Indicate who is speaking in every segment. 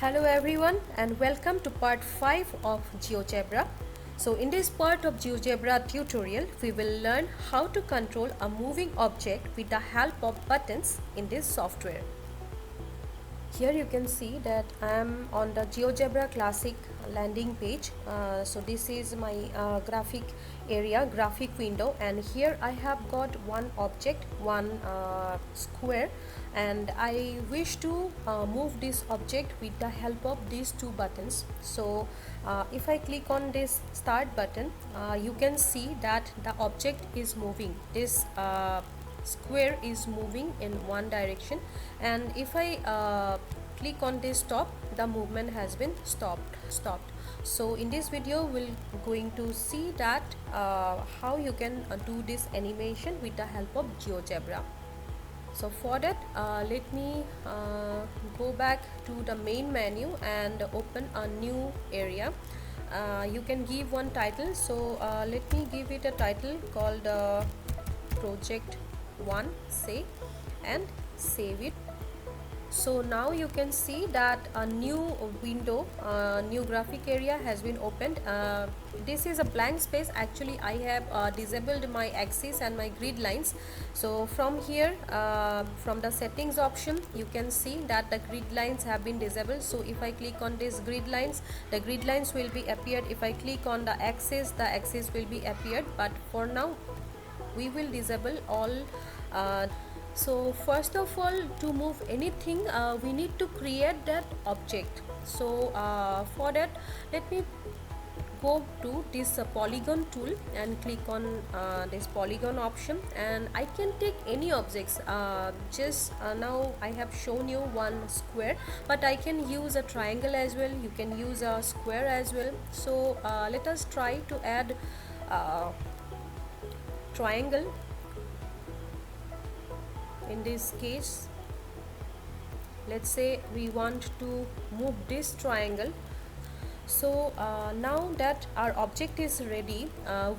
Speaker 1: Hello everyone and welcome to part 5 of GeoGebra. So in this part of GeoGebra tutorial, we will learn how to control a moving object with the help of buttons in this software. Here you can see that I am on the GeoGebra Classic landing page. So this is my graphic area, graphic window, and here I have got one object, one square, and I wish to move this object with the help of these two buttons. So if I click on this start button, you can see that the object is moving. This square is moving in one direction, and if I click on this stop, the movement has been stopped. So in this video we'll going to see that how you can do this animation with the help of GeoGebra. So for that, let me go back to the main menu and open a new area. You can give one title, so let me give it a title called project 1, say, and save it. So now you can see that a new window, new graphic area has been opened. This is a blank space. Actually I have disabled my axis and my grid lines. So from here, from the settings option, you can see that the grid lines have been disabled. So if I click on these grid lines, the grid lines will be appeared. If I click on the axis will be appeared, but for now we will disable all. So first of all, to move anything, we need to create that object. So for that, let me go to this polygon tool and click on this polygon option, and I can take any objects. Now I have shown you one square, but I can use a triangle as well. You can use a square as well. So let us try to add triangle. In this case, let's say we want to move this triangle. So now that our object is ready,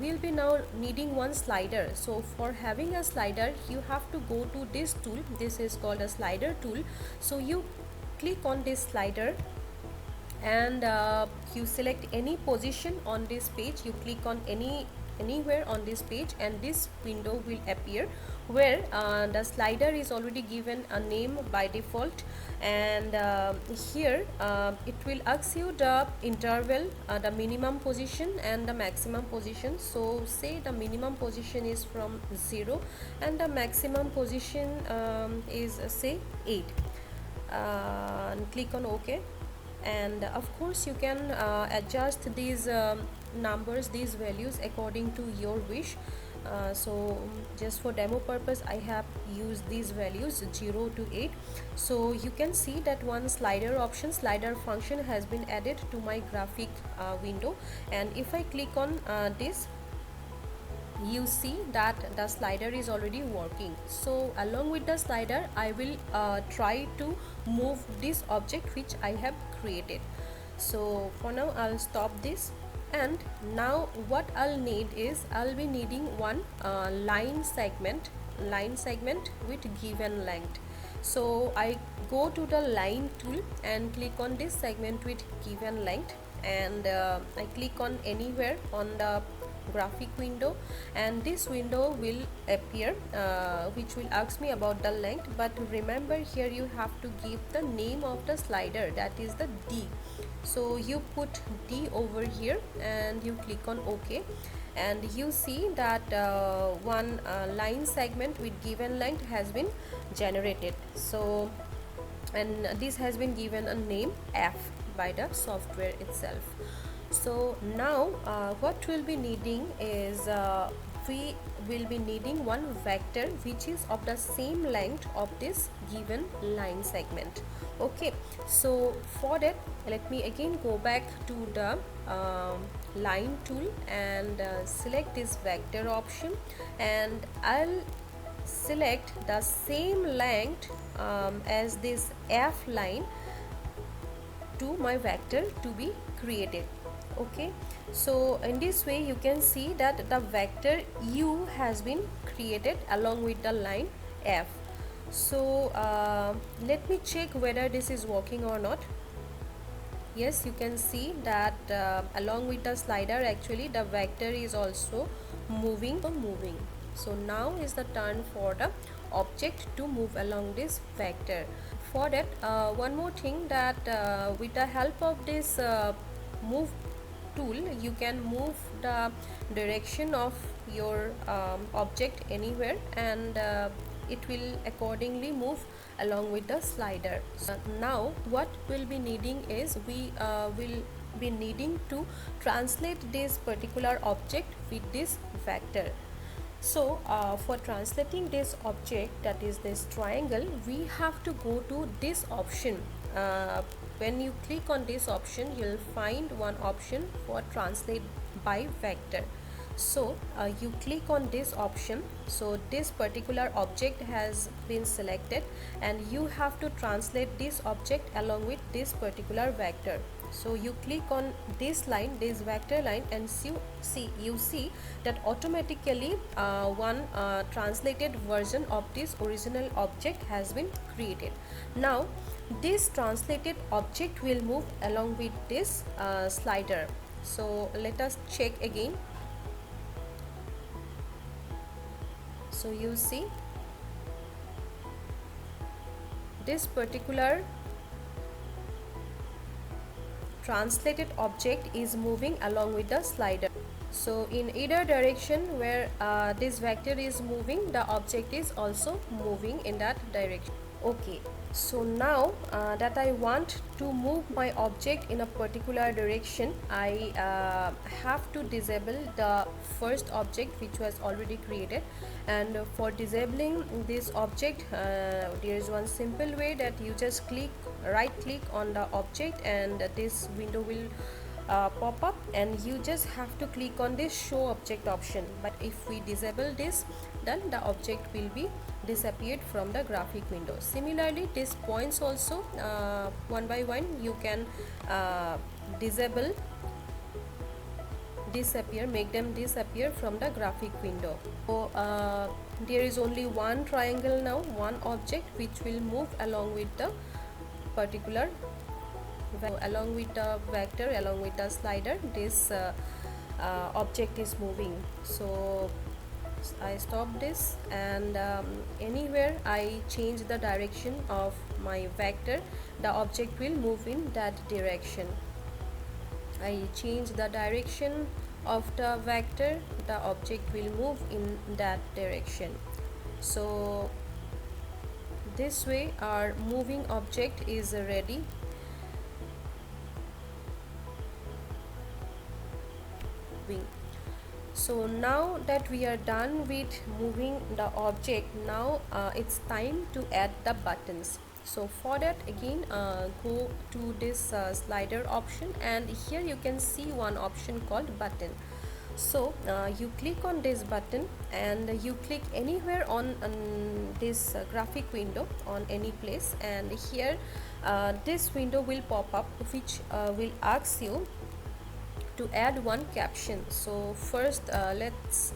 Speaker 1: we'll be now needing one slider. So for having a slider, you have to go to this tool. This is called a slider tool. So you click on this slider, and you select any position on this page. You click on anywhere on this page, and this window will appear where the slider is already given a name by default, and here it will ask you the interval, the minimum position and the maximum position. So say the minimum position is from 0 and the maximum position is say 8, and click on OK. And of course you can adjust these numbers, these values according to your wish. So just for demo purpose I have used these values 0 to 8. So you can see that one slider option, slider function has been added to my graphic window, and if I click on this, you see that the slider is already working. So along with the slider I will try to move this object which I have created. So for now I'll stop this, and now what I'll need is I'll be needing one line segment with given length. So I go to the line tool and click on this segment with given length, and I click on anywhere on the graphic window, and this window will appear which will ask me about the length. But remember, here you have to give the name of the slider, that is the D. So you put D over here and you click on OK, and you see that one line segment with given length has been generated. So, and this has been given a name F by the software itself. So now what we'll be needing is we will be needing one vector which is of the same length of this given line segment. Okay, so for that, let me again go back to the line tool and select this vector option, and I'll select the same length as this F line to my vector to be created. Okay, so in this way you can see that the vector U has been created along with the line F. So let me check whether this is working or not. Yes, you can see that along with the slider actually the vector is also moving. So now is the turn for the object to move along this vector. For that, one more thing, that with the help of this move tool, you can move the direction of your object anywhere, and it will accordingly move along with the slider. So now what we'll be needing is, we will be needing to translate this particular object with this vector. So for translating this object, that is this triangle, we have to go to this option. When you click on this option, you'll find one option for translate by vector. So you click on this option. So this particular object has been selected, and you have to translate this object along with this particular vector. So you click on this line, this vector line, and you see that automatically one translated version of this original object has been created. Now this translated object will move along with this slider. So let us check again. So you see this particular translated object is moving along with the slider. So in either direction where this vector is moving, the object is also moving in that direction. Okay, so now that I want to move my object in a particular direction, I have to disable the first object which was already created. And for disabling this object, there is one simple way, that you just right click on the object, and this window will pop up, and you just have to click on this show object option. But if we disable this, then the object will be disappeared from the graphic window. Similarly, these points also one by one you can make them disappear from the graphic window. So there is only one triangle now, one object which will move along with the particular along with the vector, along with the slider. This object is moving. So I stop this, and anywhere I change the direction of my vector, the object will move in that direction. I change the direction of the vector, the object will move in that direction. So this way our moving object is ready. So now that we are done with moving the object, now it's time to add the buttons. So for that, again go to this slider option, and here you can see one option called button. So you click on this button, and you click anywhere on this graphic window, on any place, and here this window will pop up, which will ask you to add one caption. So first let's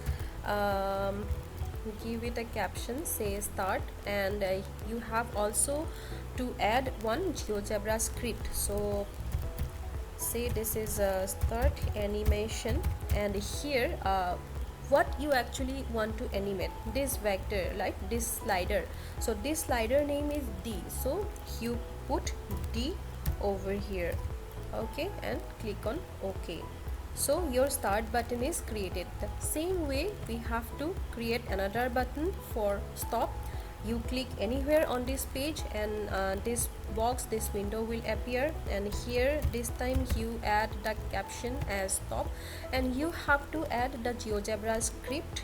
Speaker 1: give it a caption, say start, and you have also to add one GeoGebra script. So say this is a start animation, and here what you actually want to animate, this vector, like this slider. So this slider name is D, so you put D over here. Okay, and click on OK. So your start button is created. The same way we have to create another button for stop. You click anywhere on this page, and this box, this window will appear, and here this time you add the caption as stop, and you have to add the GeoGebra script.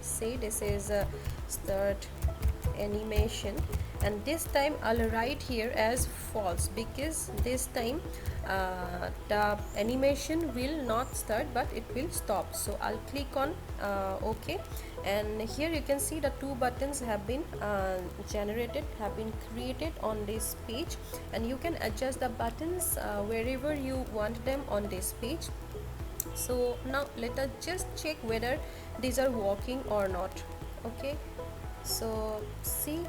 Speaker 1: Say this is a start animation, and this time I'll write here as false, because this time the animation will not start but it will stop. So I'll click on OK, and here you can see the two buttons have been created on this page, and you can adjust the buttons wherever you want them on this page. So now let us just check whether these are working or not. Okay, so see,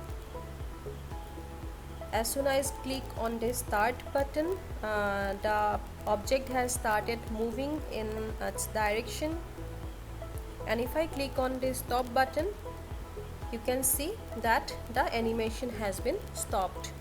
Speaker 1: as soon as I click on this start button, the object has started moving in its direction, and if I click on this stop button, you can see that the animation has been stopped.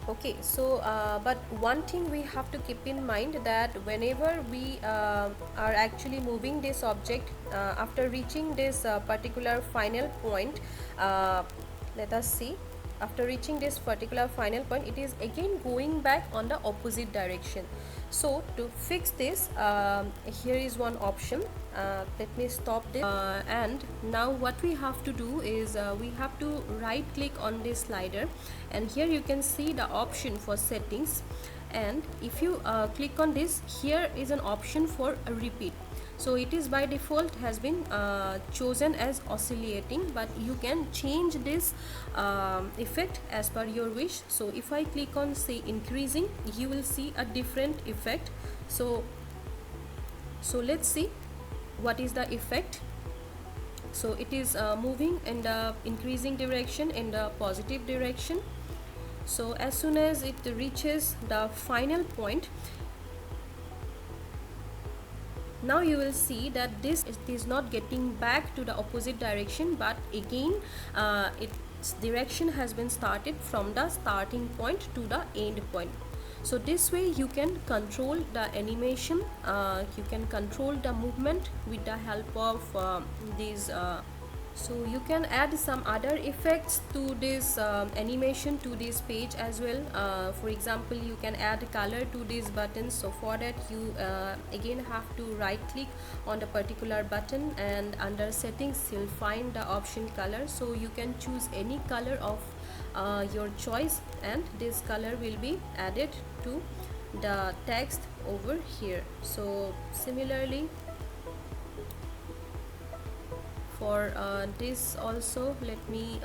Speaker 1: Okay, so but one thing we have to keep in mind, that whenever we are actually moving this object, after reaching this particular final point, let us see, after reaching this particular final point, it is again going back on the opposite direction. So to fix this, here is one option. Let me stop this, and now what we have to do is we have to right click on this slider, and here you can see the option for settings, and if you click on this, here is an option for a repeat. So it is by default has been chosen as oscillating, but you can change this effect as per your wish. So if I click on say increasing, you will see a different effect. So let's see what is the effect. So it is moving in the increasing direction, in the positive direction. So as soon as it reaches the final point, now you will see that this is not getting back to the opposite direction, but again its direction has been started from the starting point to the end point. So this way you can control the animation, you can control the movement with the help of these so you can add some other effects to this animation, to this page as well. For example, you can add color to these buttons. So for that you again have to right click on the particular button, and under settings you'll find the option color. So you can choose any color of your choice, and this color will be added to the text over here. So similarly for this also, let me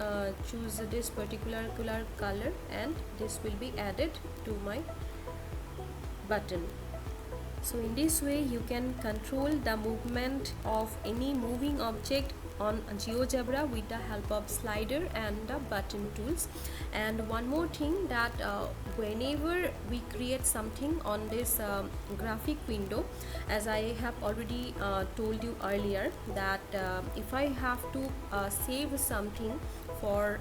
Speaker 1: choose this particular color, and this will be added to my button. So in this way you can control the movement of any moving object on GeoGebra with the help of slider and the button tools. And one more thing, that whenever we create something on this graphic window, as I have already told you earlier, that if I have to save something for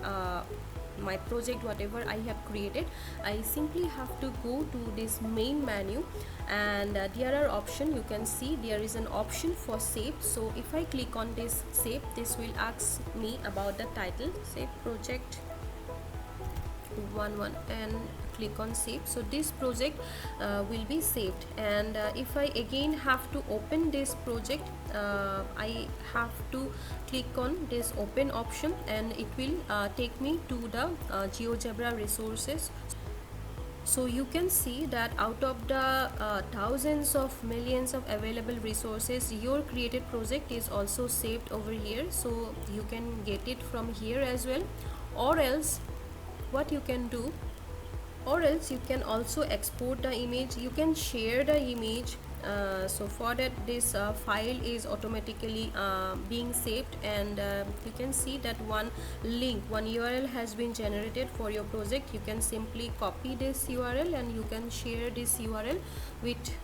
Speaker 1: my project, whatever I have created, I simply have to go to this main menu, and there are option. You can see there is an option for save. So if I click on this save, this will ask me about the title, save project 11, and click on save. So this project will be saved, and if I again have to open this project, I have to click on this open option, and it will take me to the GeoGebra resources. So you can see that out of the thousands of millions of available resources, your created project is also saved over here. So you can get it from here as well, or else what you can do, or else you can also export the image, you can share the image. So for that, this file is automatically being saved, and you can see that one link, one URL has been generated for your project. You can simply copy this URL, and you can share this URL with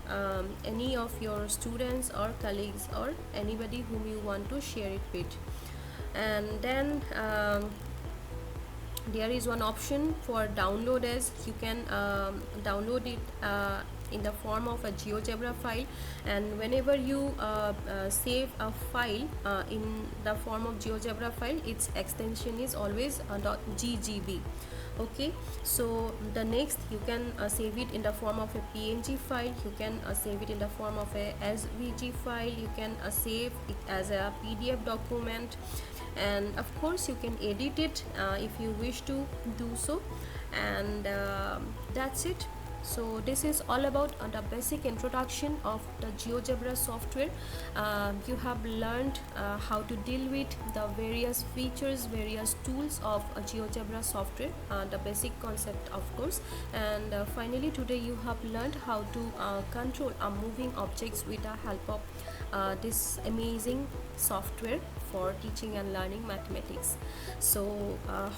Speaker 1: any of your students or colleagues or anybody whom you want to share it with. And then there is one option for download, as you can download it in the form of a GeoGebra file, and whenever you save a file in the form of GeoGebra file, its extension is always .ggb. Okay, so the next, you can save it in the form of a PNG file, you can save it in the form of a SVG file, you can save it as a PDF document, and of course you can edit it if you wish to do so. And that's it. So this is all about the basic introduction of the GeoGebra software. You have learned how to deal with the various features, various tools of GeoGebra software, the basic concept of course. And finally today you have learned how to control moving objects with the help of this amazing software for teaching and learning mathematics. So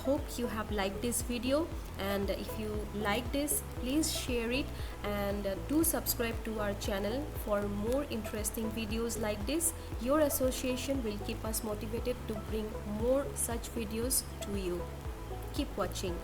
Speaker 1: hope you have liked this video, and if you like this, please share it, and do subscribe to our channel for more interesting videos like this. Your association will keep us motivated to bring more such videos to you. Keep watching.